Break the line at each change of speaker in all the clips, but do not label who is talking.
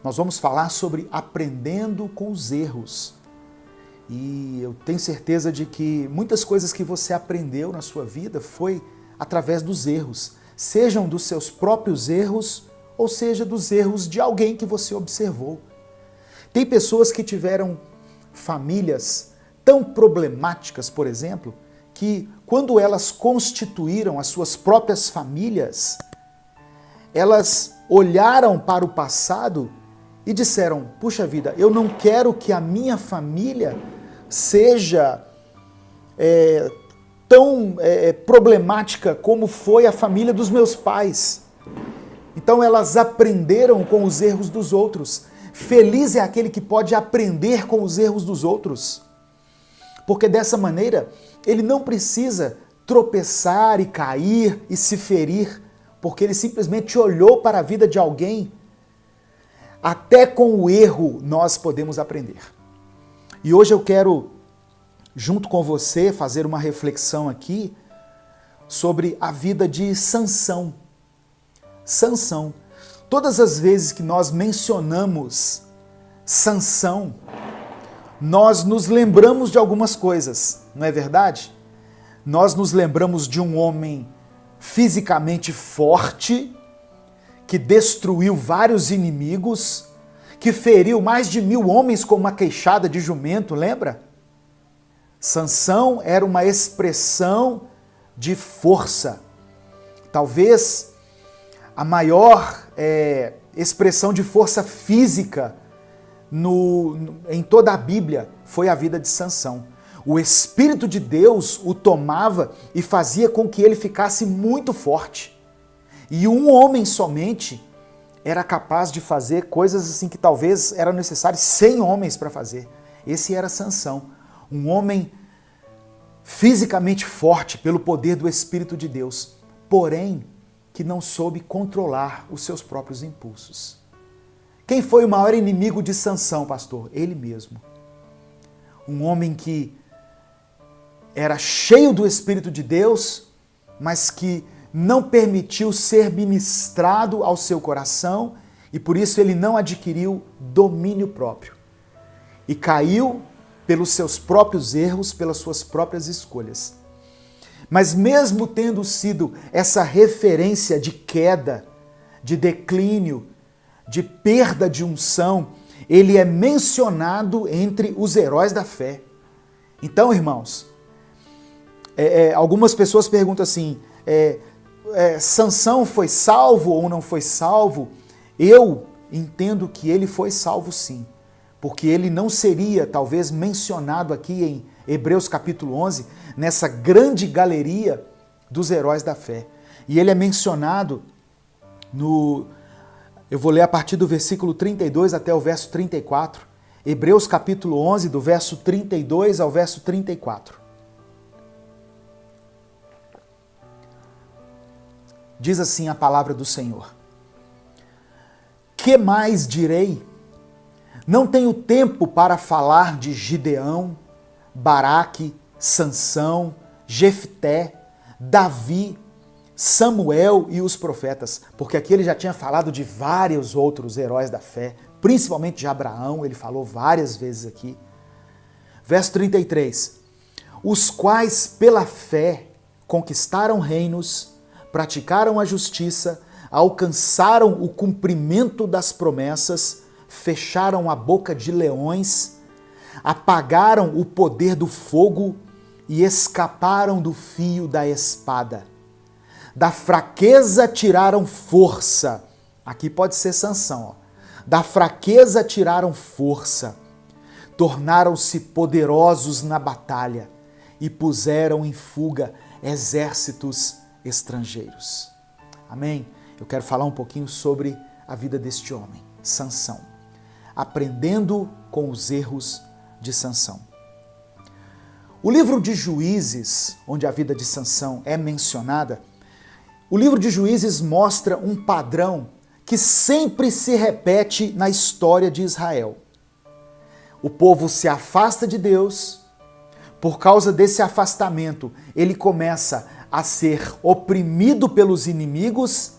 Nós vamos falar sobre aprendendo com os erros. E eu tenho certeza de que muitas coisas que você aprendeu na sua vida foi através dos erros, sejam dos seus próprios erros ou seja dos erros de alguém que você observou. Tem pessoas que tiveram famílias tão problemáticas, por exemplo, que quando elas constituíram as suas próprias famílias, elas olharam para o passado e disseram, puxa vida, eu não quero que a minha família seja tão problemática como foi a família dos meus pais. Então elas aprenderam com os erros dos outros. Feliz é aquele que pode aprender com os erros dos outros. Porque dessa maneira, ele não precisa tropeçar e cair e se ferir, porque ele simplesmente olhou para a vida de alguém. Até com o erro nós podemos aprender. E hoje eu quero, junto com você, fazer uma reflexão aqui sobre a vida de Sansão. Sansão. Todas as vezes que nós mencionamos Sansão, nós nos lembramos de algumas coisas, não é verdade? Nós nos lembramos de um homem fisicamente forte, que destruiu vários inimigos, que feriu mais de 1000 homens com uma queixada de jumento, lembra? Sansão era uma expressão de força. Talvez a maior expressão de força física em toda a Bíblia foi a vida de Sansão. O Espírito de Deus o tomava e fazia com que ele ficasse muito forte. E um homem somente era capaz de fazer coisas assim que talvez eram necessárias 100 homens para fazer. Esse era Sansão, um homem fisicamente forte pelo poder do Espírito de Deus, porém que não soube controlar os seus próprios impulsos. Quem foi o maior inimigo de Sansão, pastor? Ele mesmo. Um homem que era cheio do Espírito de Deus, mas que não permitiu ser ministrado ao seu coração e por isso ele não adquiriu domínio próprio. E caiu pelos seus próprios erros, pelas suas próprias escolhas. Mas mesmo tendo sido essa referência de queda, de declínio, de perda de unção, ele é mencionado entre os heróis da fé. Então, irmãos, algumas pessoas perguntam assim, Sansão foi salvo ou não foi salvo? Eu entendo que ele foi salvo sim, porque ele não seria talvez mencionado aqui em Hebreus capítulo 11, nessa grande galeria dos heróis da fé. E ele é mencionado eu vou ler a partir do versículo 32 até o verso 34. Hebreus capítulo 11, do verso 32 ao verso 34. Diz assim a palavra do Senhor. Que mais direi? Não tenho tempo para falar de Gideão, Baraque, Sansão, Jefté, Davi, Samuel e os profetas, porque aqui ele já tinha falado de vários outros heróis da fé, principalmente de Abraão, ele falou várias vezes aqui. Verso 33. Os quais pela fé conquistaram reinos, praticaram a justiça, alcançaram o cumprimento das promessas, fecharam a boca de leões, apagaram o poder do fogo e escaparam do fio da espada. Da fraqueza tiraram força. Aqui pode ser Sansão. Ó. Da fraqueza tiraram força. Tornaram-se poderosos na batalha e puseram em fuga exércitos estrangeiros. Amém? Eu quero falar um pouquinho sobre a vida deste homem, Sansão. Aprendendo com os erros de Sansão. O livro de Juízes, onde a vida de Sansão é mencionada, o livro de Juízes mostra um padrão que sempre se repete na história de Israel. O povo se afasta de Deus, por causa desse afastamento, ele começa a ser oprimido pelos inimigos,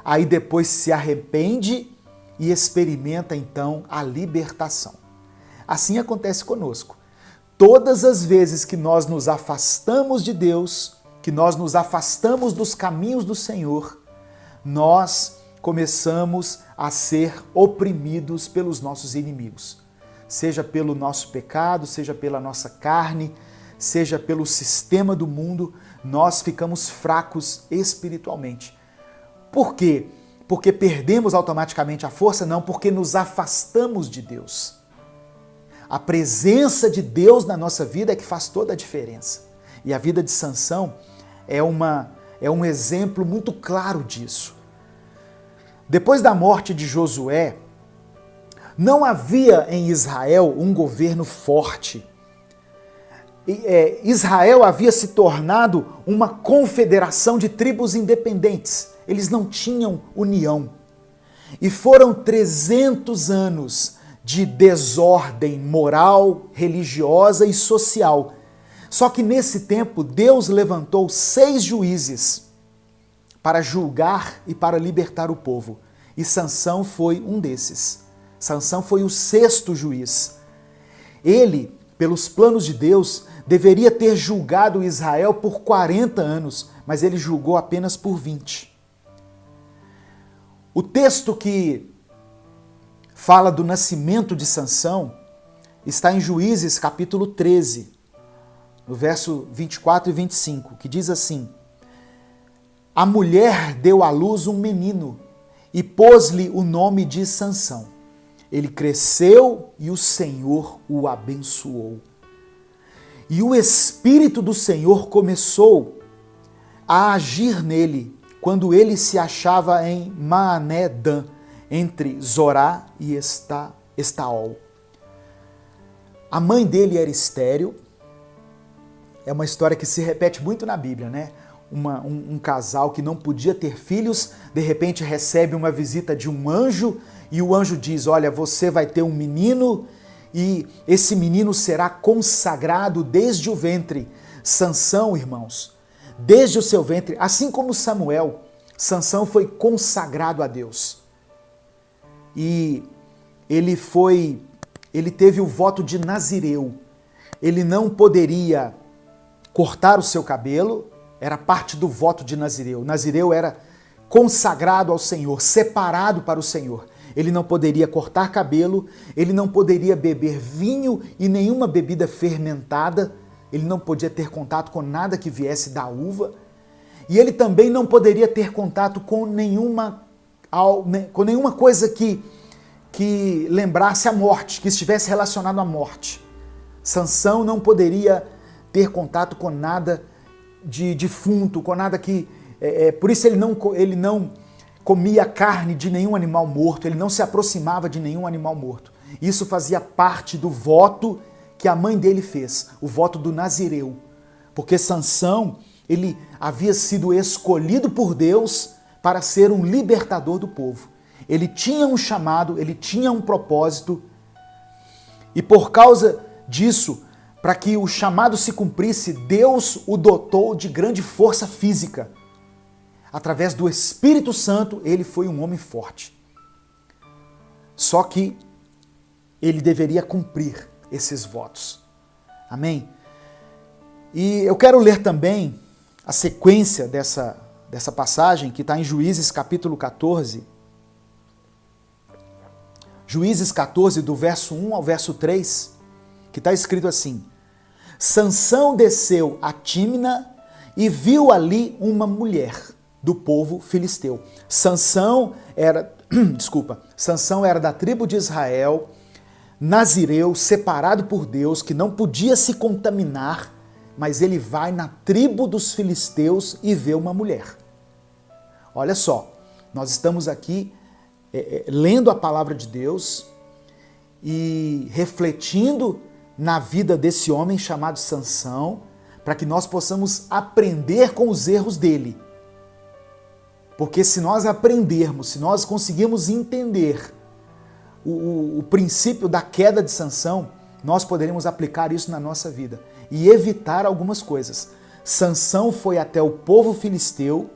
aí depois se arrepende e experimenta então a libertação. Assim acontece conosco. Todas as vezes que nós nos afastamos de Deus, que nós nos afastamos dos caminhos do Senhor, nós começamos a ser oprimidos pelos nossos inimigos. Seja pelo nosso pecado, seja pela nossa carne, seja pelo sistema do mundo, nós ficamos fracos espiritualmente. Por quê? Porque perdemos automaticamente a força? Não, porque nos afastamos de Deus. A presença de Deus na nossa vida é que faz toda a diferença. E a vida de Sansão é um exemplo muito claro disso. Depois da morte de Josué, não havia em Israel um governo forte. Israel havia se tornado uma confederação de tribos independentes. Eles não tinham união. E foram 300 anos de desordem moral, religiosa e social. Só que nesse tempo, Deus levantou 6 juízes para julgar e para libertar o povo. E Sansão foi um desses. Sansão foi o 6º juiz. Ele, pelos planos de Deus, deveria ter julgado Israel por 40 anos, mas ele julgou apenas por 20. O texto que fala do nascimento de Sansão está em Juízes capítulo 13, no verso 24 e 25, que diz assim: a mulher deu à luz um menino e pôs-lhe o nome de Sansão. Ele cresceu e o Senhor o abençoou. E o Espírito do Senhor começou a agir nele quando ele se achava em Maané-Dan, entre Zorá e Estaol. A mãe dele era estéril. É uma história que se repete muito na Bíblia, né? Um casal que não podia ter filhos, de repente recebe uma visita de um anjo e o anjo diz: olha, você vai ter um menino e esse menino será consagrado desde o ventre. Sansão, irmãos, desde o seu ventre, assim como Samuel, Sansão foi consagrado a Deus. E ele teve o voto de nazireu. Ele não poderia cortar o seu cabelo, era parte do voto de nazireu. O nazireu era consagrado ao Senhor, separado para o Senhor. Ele não poderia cortar cabelo, ele não poderia beber vinho e nenhuma bebida fermentada, ele não podia ter contato com nada que viesse da uva, e ele também não poderia ter contato com nenhuma coisa que lembrasse a morte, que estivesse relacionado à morte. Sansão não poderia ter contato com nada de defunto, com nada que... por isso ele não comia carne de nenhum animal morto, ele não se aproximava de nenhum animal morto. Isso fazia parte do voto que a mãe dele fez, o voto do nazireu. Porque Sansão, ele havia sido escolhido por Deus para ser um libertador do povo. Ele tinha um chamado, ele tinha um propósito, e por causa disso, para que o chamado se cumprisse, Deus o dotou de grande força física. Através do Espírito Santo, ele foi um homem forte. Só que ele deveria cumprir esses votos. Amém? E eu quero ler também a sequência dessa passagem, que está em Juízes capítulo 14. Juízes 14, do verso 1 ao verso 3, que está escrito assim: Sansão desceu a Tímina e viu ali uma mulher do povo filisteu. Sansão era da tribo de Israel, nazireu, separado por Deus, que não podia se contaminar, mas ele vai na tribo dos filisteus e vê uma mulher. Olha só, nós estamos aqui lendo a palavra de Deus e refletindo na vida desse homem chamado Sansão, para que nós possamos aprender com os erros dele. Porque se nós aprendermos, se nós conseguirmos entender o princípio da queda de Sansão, nós poderemos aplicar isso na nossa vida e evitar algumas coisas. Sansão foi até o povo filisteu,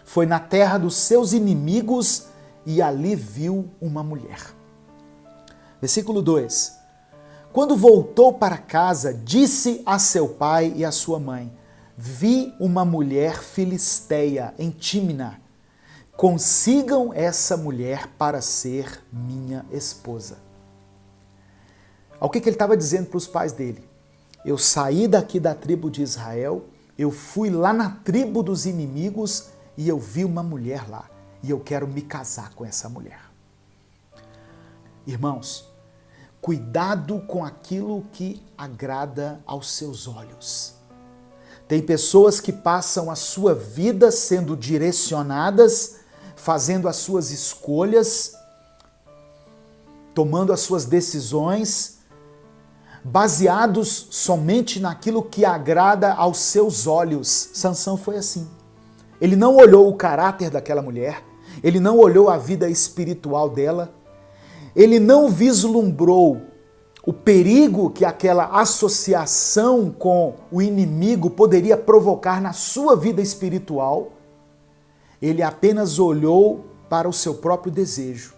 foi na terra dos seus inimigos e ali viu uma mulher. Versículo 2. Quando voltou para casa, disse a seu pai e a sua mãe: vi uma mulher filisteia em Tímina. Consigam essa mulher para ser minha esposa. O que ele estava dizendo para os pais dele? Eu saí daqui da tribo de Israel, eu fui lá na tribo dos inimigos e eu vi uma mulher lá. E eu quero me casar com essa mulher. Irmãos, cuidado com aquilo que agrada aos seus olhos. Tem pessoas que passam a sua vida sendo direcionadas, fazendo as suas escolhas, tomando as suas decisões, baseados somente naquilo que agrada aos seus olhos. Sansão foi assim. Ele não olhou o caráter daquela mulher, ele não olhou a vida espiritual dela, ele não vislumbrou o perigo que aquela associação com o inimigo poderia provocar na sua vida espiritual. Ele apenas olhou para o seu próprio desejo,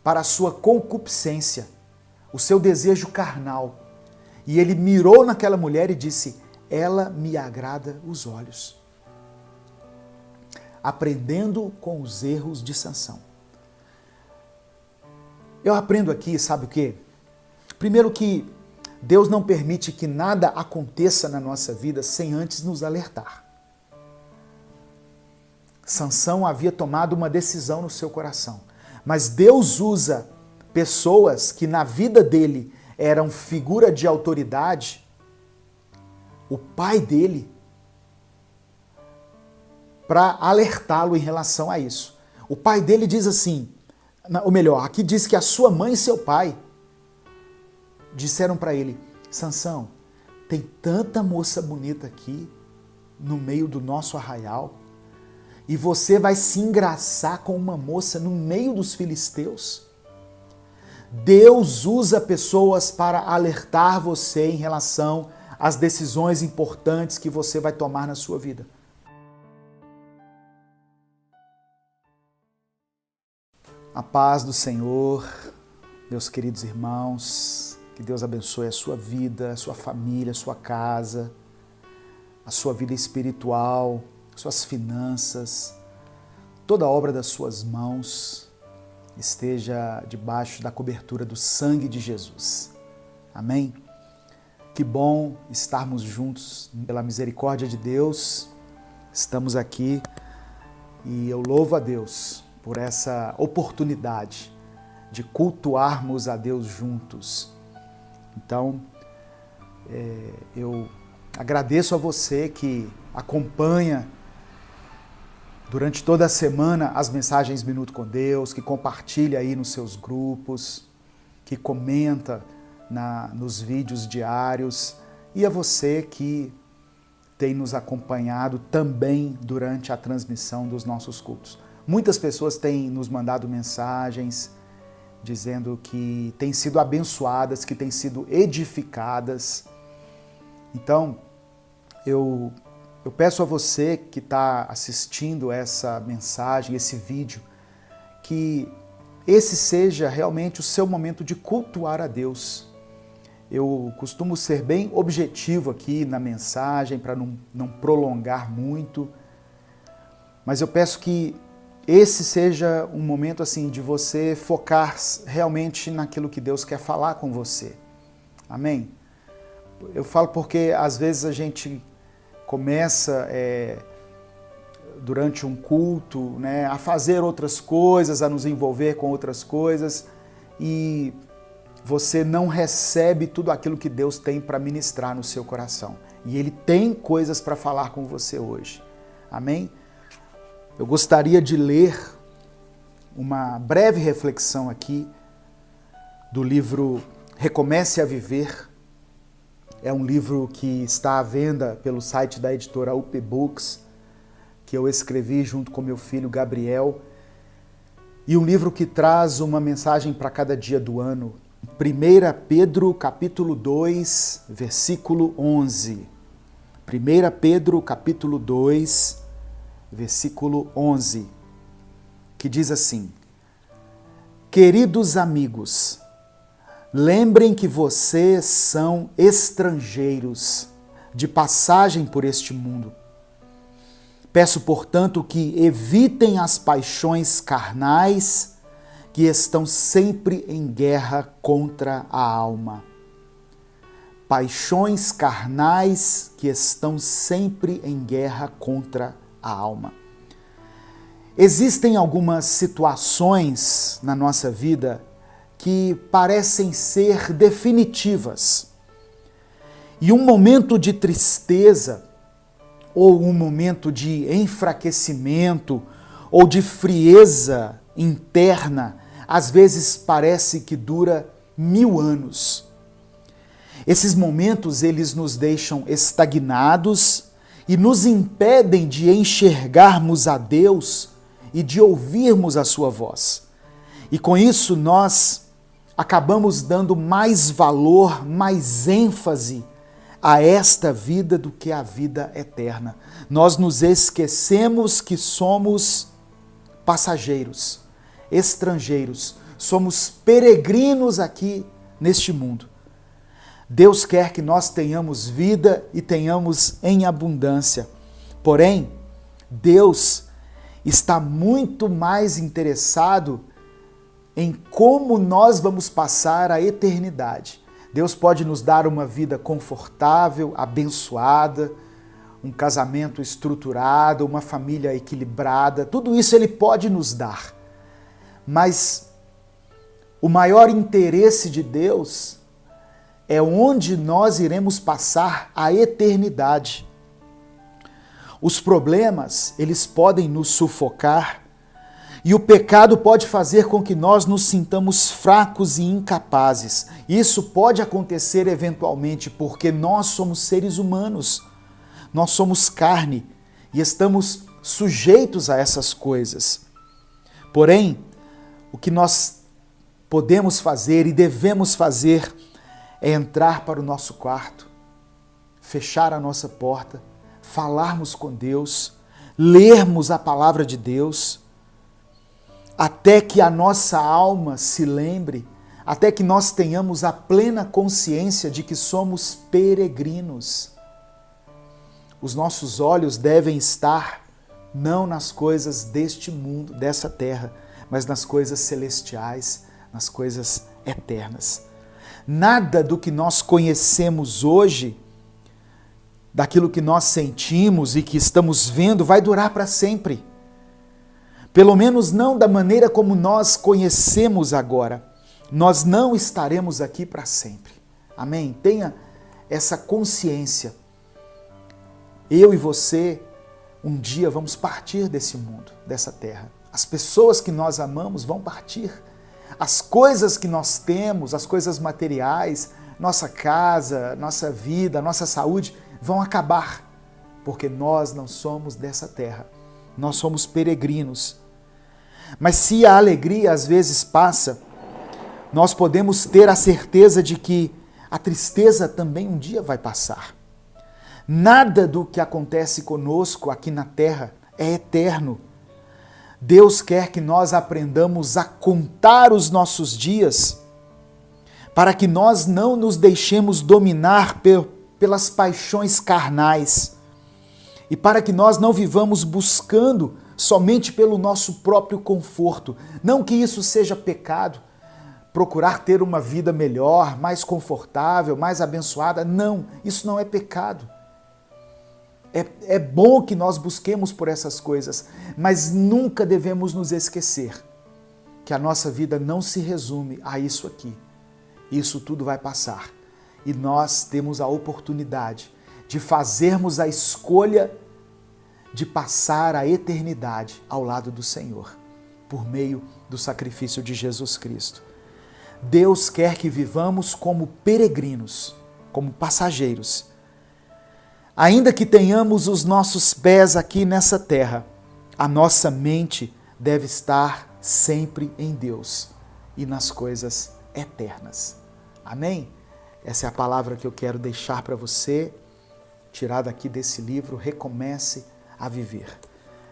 para a sua concupiscência, o seu desejo carnal. E ele mirou naquela mulher e disse: ela me agrada os olhos. Aprendendo com os erros de Sansão. Eu aprendo aqui, sabe o quê? Primeiro que Deus não permite que nada aconteça na nossa vida sem antes nos alertar. Sansão havia tomado uma decisão no seu coração, mas Deus usa pessoas que na vida dele eram figura de autoridade, o pai dele, para alertá-lo em relação a isso. O pai dele diz assim, ou melhor, aqui diz que a sua mãe e seu pai disseram para ele: Sansão, tem tanta moça bonita aqui no meio do nosso arraial e você vai se engraçar com uma moça no meio dos filisteus? Deus usa pessoas para alertar você em relação às decisões importantes que você vai tomar na sua vida. A paz do Senhor, meus queridos irmãos, que Deus abençoe a sua vida, a sua família, a sua casa, a sua vida espiritual, suas finanças, toda a obra das suas mãos esteja debaixo da cobertura do sangue de Jesus. Amém? Que bom estarmos juntos pela misericórdia de Deus. Estamos aqui e eu louvo a Deus por essa oportunidade de cultuarmos a Deus juntos. Então, eu agradeço a você que acompanha durante toda a semana as mensagens Minuto com Deus, que compartilha aí nos seus grupos, que comenta nos vídeos diários, e a você que tem nos acompanhado também durante a transmissão dos nossos cultos. Muitas pessoas têm nos mandado mensagens dizendo que têm sido abençoadas, que têm sido edificadas. Então, eu peço a você que está assistindo essa mensagem, esse vídeo, que esse seja realmente o seu momento de cultuar a Deus. Eu costumo ser bem objetivo aqui na mensagem, para não prolongar muito, mas eu peço que esse seja um momento assim de você focar realmente naquilo que Deus quer falar com você. Amém? Eu falo porque às vezes a gente começa durante um culto, né, a fazer outras coisas, a nos envolver com outras coisas, e você não recebe tudo aquilo que Deus tem para ministrar no seu coração. E Ele tem coisas para falar com você hoje. Amém? Eu gostaria de ler uma breve reflexão aqui do livro Recomece a Viver. É um livro que está à venda pelo site da editora UP Books, que eu escrevi junto com meu filho Gabriel, e um livro que traz uma mensagem para cada dia do ano. 1 Pedro capítulo 2, versículo 11. 1 Pedro capítulo 2, versículo 11, que diz assim: Queridos amigos, lembrem que vocês são estrangeiros de passagem por este mundo. Peço, portanto, que evitem as paixões carnais que estão sempre em guerra contra a alma. Paixões carnais que estão sempre em guerra contra a alma. Existem algumas situações na nossa vida que parecem ser definitivas. E um momento de tristeza, ou um momento de enfraquecimento, ou de frieza interna, às vezes parece que dura 1000 anos. Esses momentos, eles nos deixam estagnados e nos impedem de enxergarmos a Deus e de ouvirmos a sua voz. E com isso nós acabamos dando mais valor, mais ênfase a esta vida do que a vida eterna. Nós nos esquecemos que somos passageiros, estrangeiros, somos peregrinos aqui neste mundo. Deus quer que nós tenhamos vida e tenhamos em abundância. Porém, Deus está muito mais interessado em como nós vamos passar a eternidade. Deus pode nos dar uma vida confortável, abençoada, um casamento estruturado, uma família equilibrada, tudo isso Ele pode nos dar. Mas o maior interesse de Deus é onde nós iremos passar a eternidade. Os problemas, eles podem nos sufocar e o pecado pode fazer com que nós nos sintamos fracos e incapazes. Isso pode acontecer eventualmente porque nós somos seres humanos, nós somos carne e estamos sujeitos a essas coisas. Porém, o que nós podemos fazer e devemos fazer é entrar para o nosso quarto, fechar a nossa porta, falarmos com Deus, lermos a palavra de Deus, até que a nossa alma se lembre, até que nós tenhamos a plena consciência de que somos peregrinos. Os nossos olhos devem estar não nas coisas deste mundo, dessa terra, mas nas coisas celestiais, nas coisas eternas. Nada do que nós conhecemos hoje, daquilo que nós sentimos e que estamos vendo, vai durar para sempre. Pelo menos não da maneira como nós conhecemos agora. Nós não estaremos aqui para sempre. Amém? Tenha essa consciência. Eu e você, um dia vamos partir desse mundo, dessa terra. As pessoas que nós amamos vão partir. As coisas que nós temos, as coisas materiais, nossa casa, nossa vida, nossa saúde, vão acabar, porque nós não somos dessa terra. Nós somos peregrinos. Mas se a alegria às vezes passa, nós podemos ter a certeza de que a tristeza também um dia vai passar. Nada do que acontece conosco aqui na terra é eterno. Deus quer que nós aprendamos a contar os nossos dias para que nós não nos deixemos dominar pelas paixões carnais e para que nós não vivamos buscando somente pelo nosso próprio conforto. Não que isso seja pecado, procurar ter uma vida melhor, mais confortável, mais abençoada. Não, isso não é pecado. É bom que nós busquemos por essas coisas, mas nunca devemos nos esquecer que a nossa vida não se resume a isso aqui. Isso tudo vai passar e nós temos a oportunidade de fazermos a escolha de passar a eternidade ao lado do Senhor, por meio do sacrifício de Jesus Cristo. Deus quer que vivamos como peregrinos, como passageiros. Ainda que tenhamos os nossos pés aqui nessa terra, a nossa mente deve estar sempre em Deus e nas coisas eternas. Amém? Essa é a palavra que eu quero deixar para você, tirada aqui desse livro, Recomece a Viver.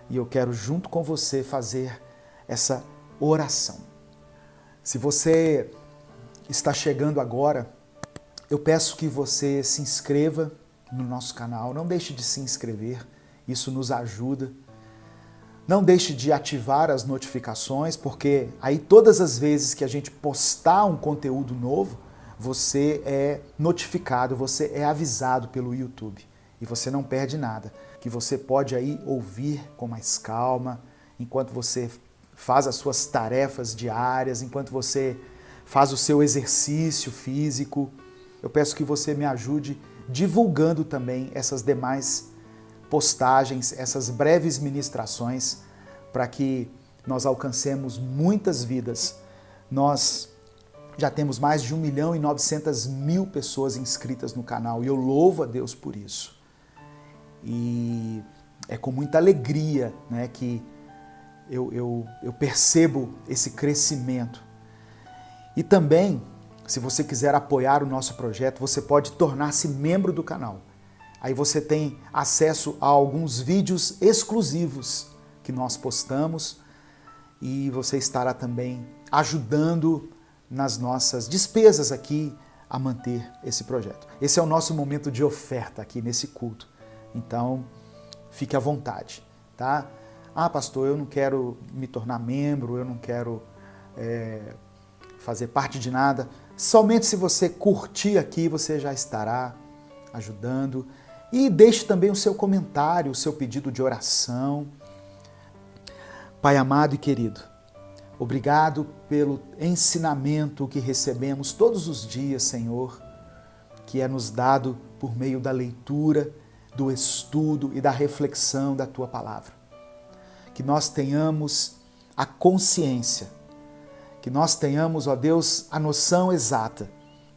E eu quero junto com você fazer essa oração. Se você está chegando agora, eu peço que você se inscreva no nosso canal. Não deixe de se inscrever, isso nos ajuda. Não deixe de ativar as notificações, porque aí todas as vezes que a gente postar um conteúdo novo, você é notificado, você é avisado pelo YouTube. E você não perde nada, que você pode aí ouvir com mais calma, enquanto você faz as suas tarefas diárias, enquanto você faz o seu exercício físico. Eu peço que você me ajude divulgando também essas demais postagens, essas breves ministrações, para que nós alcancemos muitas vidas. Nós já temos mais de 1.900.000 pessoas inscritas no canal e eu louvo a Deus por isso. E é com muita alegria, né, que eu percebo esse crescimento. E também, se você quiser apoiar o nosso projeto, você pode tornar-se membro do canal. Aí você tem acesso a alguns vídeos exclusivos que nós postamos e você estará também ajudando nas nossas despesas aqui a manter esse projeto. Esse é o nosso momento de oferta aqui nesse culto. Então, fique à vontade, tá? Ah, pastor, eu não quero me tornar membro, eu não quero fazer parte de nada. Somente se você curtir aqui, você já estará ajudando. E deixe também o seu comentário, o seu pedido de oração. Pai amado e querido, obrigado pelo ensinamento que recebemos todos os dias, Senhor, que é nos dado por meio da leitura, do estudo e da reflexão da Tua Palavra. Que nós tenhamos a consciência, que nós tenhamos, ó Deus, a noção exata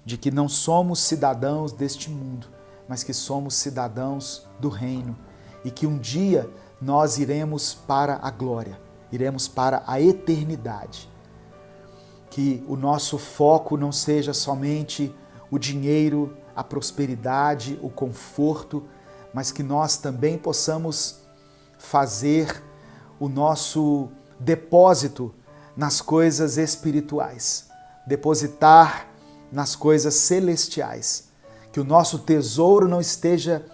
de que não somos cidadãos deste mundo, mas que somos cidadãos do reino e que um dia nós iremos para a glória, iremos para a eternidade. Que o nosso foco não seja somente o dinheiro, a prosperidade, o conforto, mas que nós também possamos fazer o nosso depósito nas coisas espirituais, depositar nas coisas celestiais, que o nosso tesouro não esteja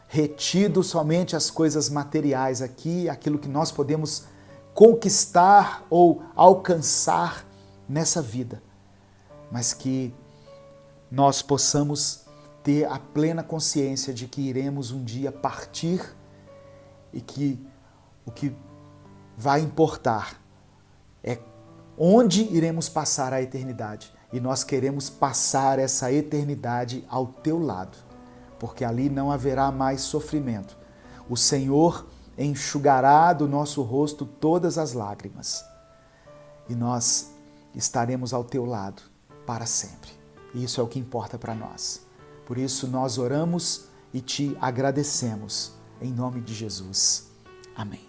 retido somente às coisas materiais aqui, aquilo que nós podemos conquistar ou alcançar nessa vida, mas que nós possamos ter a plena consciência de que iremos um dia partir e que o que vai importar é onde iremos passar a eternidade. E nós queremos passar essa eternidade ao Teu lado, porque ali não haverá mais sofrimento. O Senhor enxugará do nosso rosto todas as lágrimas e nós estaremos ao Teu lado para sempre. E isso é o que importa para nós. Por isso nós oramos e Te agradecemos. Em nome de Jesus. Amém.